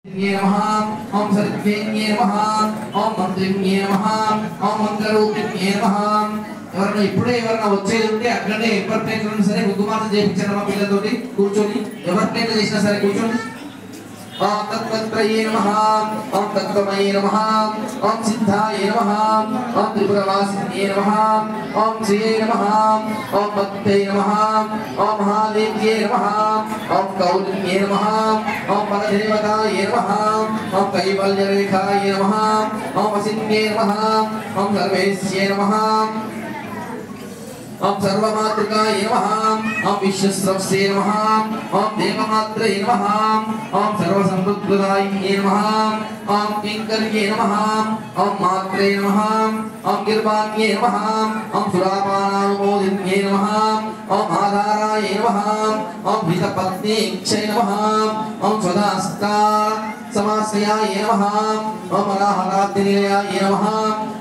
नमः ओम सत्वेन्ये नमः ओम मंत्रिन्ये नमः ओम मंत्ररूपिण्ये नमः ఎవరైనా ఇప్పుడే ఎవరైనా వచ్చేది ఉంటే అక్కడే ఎవరినైనా సరే కుంకుమార్చన చేయించండి మా పిల్లలతోటి కూర్చొని ఎవరినైనా చేసినా సరే కూర్చొని ओम तत्त्वत्रये नमः ओम तत्त्वमये नमः ओम सिद्धाय नमः ओम त्रिपुरवासिन्ये नमः ओम श्रिये नमः ओम भक्तये नमः ओम महादेव्ये नमः ओम कौलिन्ये नमः ओम परदेवताय नमः ओम कैवल्यरेखाय नमः ओम वसिन्ये नमः ओम सर्वेश्ये नमः ओम सर्वमातृकाय नमः ओम विश्वस्रवसे नमः ओम देवमात्रये नमः ओम सर्वसंपत्प्रदायिने नमः ओम किंकर्ये नमः ओम मात्रे नमः ओम गिर्वाण्ये नमः ओम सुरापानानुमोदिन्ये नमः ओम आधाराय नमः ओम हितपत्नीक्षये नमः ओम स्वदास्ता समाश्रयाय नमः ओम अनाहरादिनिलयाय नमः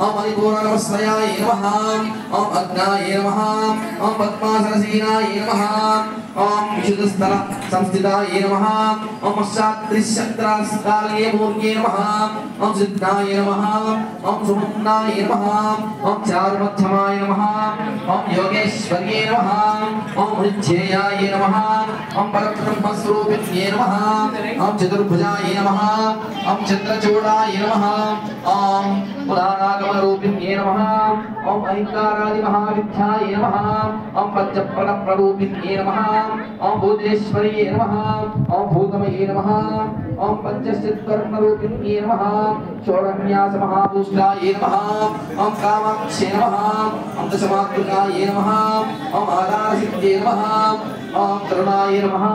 ओम मणिपूर्णनमस्मयाय नमः ओम अग्नाय नमः ओम पद्मासनसेनाय नमः ओम विशुद्धस्थल संस्थिताय नमः ओम पश्चात्त्रिशक्त्रास्कालये मूर्गे नमः ओम सिद्धाय नमः ओम सुमुन्नाय नमः ओम चारुमध्यमाय नमः ओम योगेश्वर्ये नमः ओम मुनिच्छेयाय नमः ओम परब्रह्मस्वरूपिण्ये नमः ओम चतुर्भुजाय नमः ओम चन्द्रचूडाय नमः ओम पुराणागमरूपिण्ये नमः ओम ऐङ्कारादि महाविद्याय नमः ओम पंचप्रणप्ररूपिण्ये नमः ओम भूतेश्वर्ये नमः ओम भूतमये नमः ओम पंचचित्वर्णरूपिण्ये नमः षोडन्यास महापुष्टाय नमः ओम कामाक्षे नमः ओम दशमातृकाय नमः ओम आधारसिद्धे नमः ओम तरुणाय नमः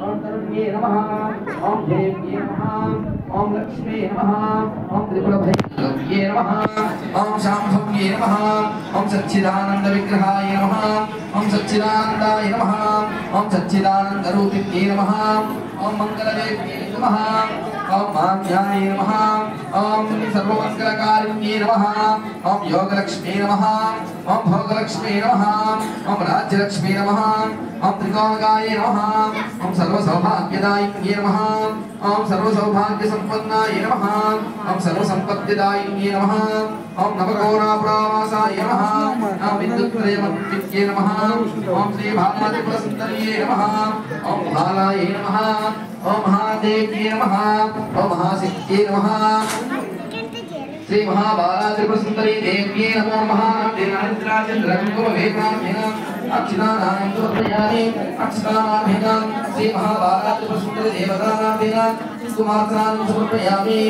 ओम तरुण्ये नमः ओम देव्ये नमः ओम लक्ष्मी नमः ओम त्रिपुरभैरव्ये नमः ओम शाम्भव्ये नमः ओम सच्चिदानंद विग्रहाय नमः ओम सच्चिदानंदाय नमः ओम सच्चिदानंदरूपिण्ये नमः ओम मंगलदेव्ये नमः ओम माध्याय नमः ओम सर्वमंगलकारिण्ये नमः ओम योगलक्ष्मी नमः ओम भोगलक्ष्मी नमः ओम राज्यलक्ष्मी नमः ओम त्रिकोणगाय नमः ओम सर्वसौभाग्यदायिन्ये नमः ओम सर्वसौभाग्यसम्पन्नाय नमः ओम सर्वसम्पत्तिदायिन्ये नमः ओम नवकोणापुरावासाय नमः ओम विद्युत्त्रयमन्वित्ये नमः ओम श्रीभामादिपुरसुन्दर्ये नमः ओम भालाय नमः ओम महादेव्ये नमः ओम महासिद्ध्ये नमः श्री महाबालात्रिपुरसुन्दरी देव्ये नमो नमः दिनानिद्राचन्द्रकुङ्कुमवेदाभ्यः अक्षितानां समर्पयामि अक्षितानां श्री महाबालात्रिपुरसुन्दरी देवतानां कुमार्चनां समर्पयामि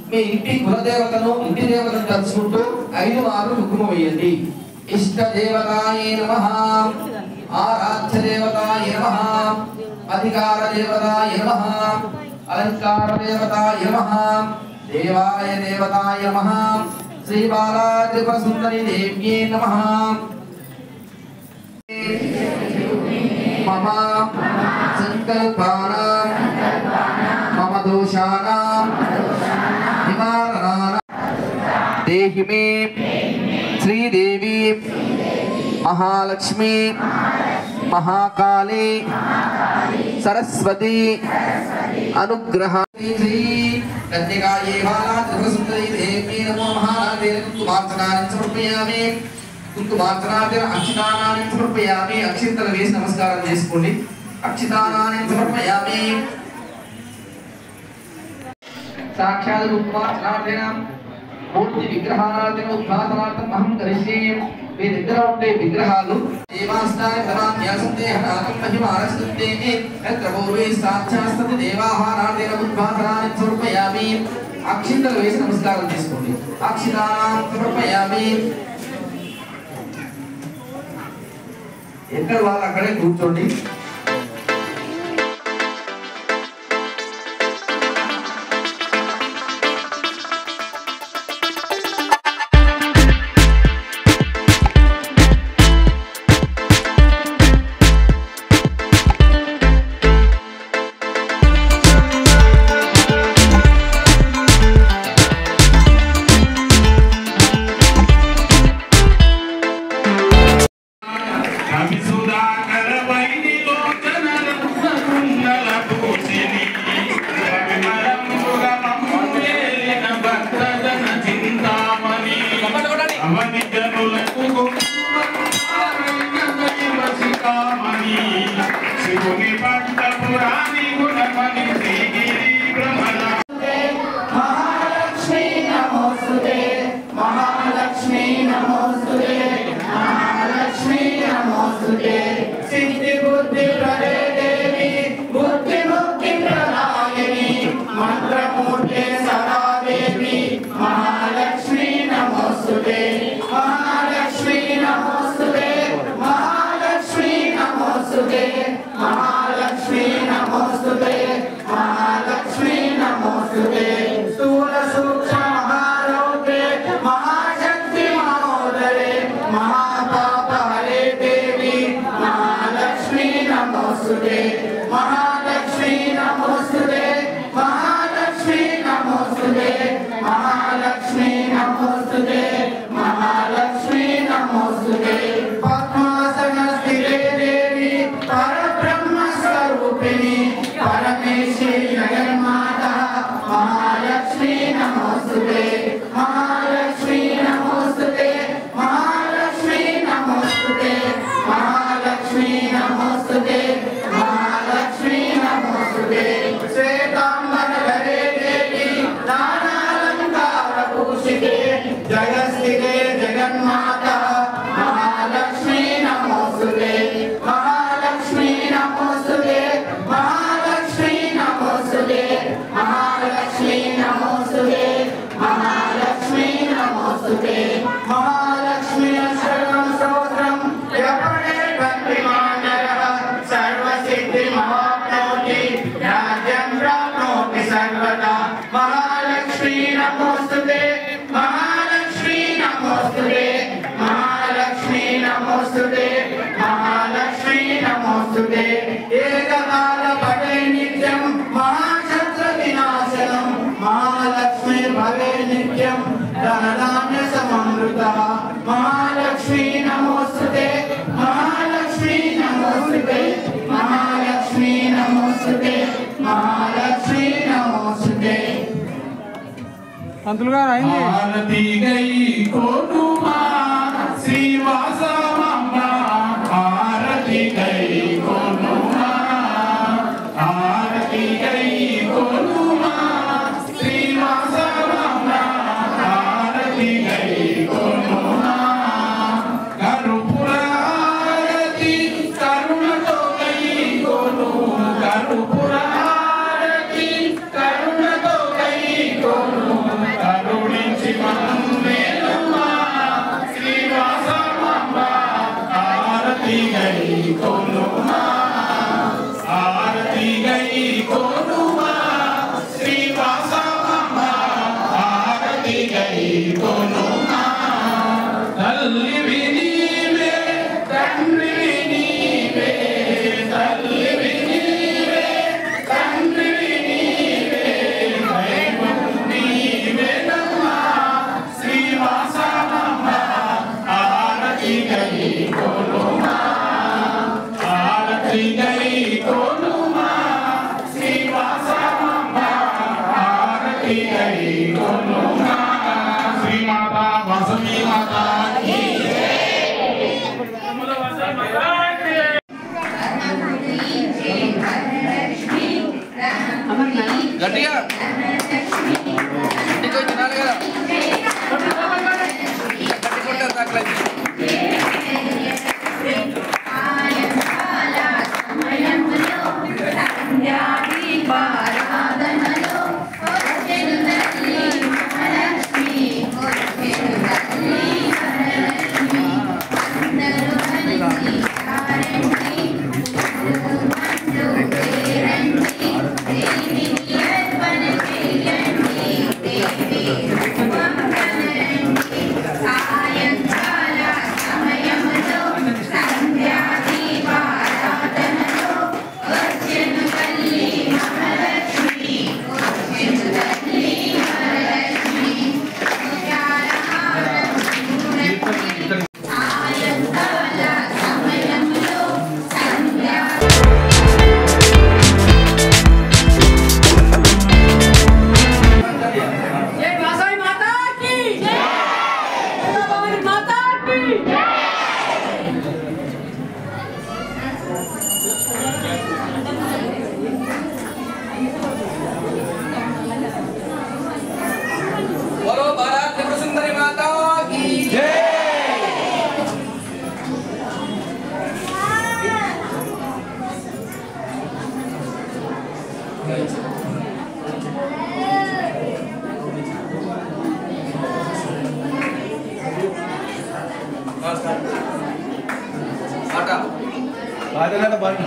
మీ ఇంటి కులదేవతను ఇంటి దేవతను తలుచుకుంటూ 5 మార్లు కుంకుమ వేయండి. ఇష్ట దేవతాయ నమః ఆరాధ్య దేవతాయ నమః అధికార దేవతాయ నమః అలంకార దేవతాయ నమః దేవాయ దేవతాయ నమః శ్రీ బాలాత్రిపురసుందరి దేవ్యే నమః మమ సంకల్పానాం మమ దోషానాం देहि मे श्रीदेवी महालक्ष्मी महाकाली सरस्वती अनुग्रह श्री कन्यकाये बालात्रिपुरसुन्दरी देवी नमो महादेवी कुमार्चनानि समर्पयामि कुमार्चनानि अक्षितानानि समर्पयामि अक्षिंतल वेసి नमस्कारं చేసుకోండి अक्षितानानि समर्पयामि साक्षात् कुमार्चनार्थेन मूर्ति विग्रहानार्थेन उद्घाटनार्थं अहं करिष्ये మీ దగ్గర ఉండే విగ్రహాలు దేవాస్తాయ సమాన్యాసందేహనాకం మహిమానస్తుతే యత్ర పూర్వే సాక్షాస్తతి దేవాహారార్థేన ఉద్ఘాటనాన్ని సమర్పయామి అక్షింతలు వేసి నమస్కారం చేసుకోండి అక్షితానాం సమర్పయామి ఎక్కడ వాళ్ళు అక్కడే కూర్చోండి Abisuda, Karabaini, महालक्ष्मी नमोस्तुते महालक्ष्मी नमोस्तुते स्थूल सूक्ष्म महारौद्रे महाशक्ति महोदरे महापाप हरे देवी महालक्ष्मी नमोस्तुते महालक्ष्मी नमोस्तुते महालक्ष्मी नमोस्तुते महालक्ष्मी नमोस्तुते महालक्ष्मी नमोस्तुते पद्मासन स्थिते देवी परब्रह्म स्वरूपिणी परमेश्वरी जगन्माता महालक्ष्मी नमोस्तुते महालक्ष्मी नमोस्तुते महालक्ष्मी नमोस्तुते महालक्ष्मी नमोस्तुते महालक्ष्मी नमोस्तुते श्वेतांबर धरे देवी नानालंकार भूषिते जगस्थिते जगन्माता महालक्ष्मी नमोस्तुते महालक्ष्मी नमोस्तुते महालक्ष्मी नमोस्तुते महालक्ष्मी नमोस्तुते महालक्ष्मी नमोस्तुते महालक्ष्मी शरणं स्तोत्रं यपठे भक्तिमानः सर्वसिद्धिमवाप्नोति राज्यं प्राप्नोति सर्वदा महालक्ष्मी नमोस्तुते महालक्ष्मी नमोस्तुते महालक्ष्मी नमोस्तुते महालक्ष्मी नमोस्तुते एककाल भवे नित्यं महाशत्र विनाशनं महालक्ष्मी भवे नित्यं धनधान्य समृद्धः महालक्ष्मी नमोस्तुते महालक्ष्मी नमोस्तुते महालक्ष्मी नमोस्तुते महालक्ष्मी नमोस्तुते अंतुल गाరు అయింది आरती गई कोटुमा श्रीवासवम्मा आरती गई कोटुमा आरती गई कोटुमा श्रीवासवम्मा आरती गई कोटुमा करुपुर आरती करुण तो गई कोटु करुपुर आरती करुण तो गई कोटु करुणिंచి మమ్మేలమ్మా శ్రీవాసవమ్మ ఆరతి గై కోనుమా ఆరతి గై కోనుమా శ్రీవాసవమ్మ ఆరతి గై కోనుమా తల్లి వినీవే తండ్రి వినీవే తల్లి వినీవే తండ్రి వినీవే దైవం నీవేనమ్మా శ్రీవాసవమ్మ ఆరతి గై కోనుమా ఆరతి గై కోనుమా శ్రీవాసవమ్మ ఆరతి గై కోనుమా శ్రీమాత వాసవి మాత కీ గట్టిగా ఇంటికి తినాలి కదా గట్టి కొట్టారు తాకలేదు బాధ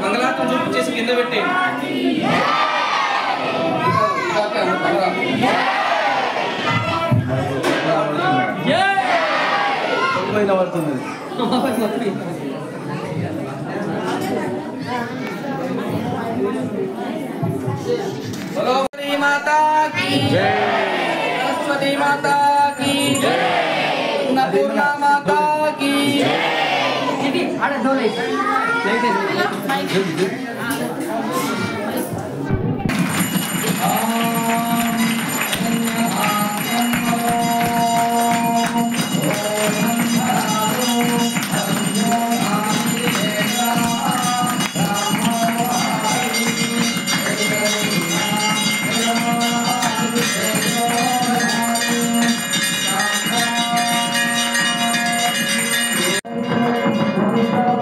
మంగళార్తం చూపించేసి కింద పెట్టేయండి. सरस्वती माता की जय, सरस्वती माता की जय, अन्नपूर्णा माता की जय। Thank you.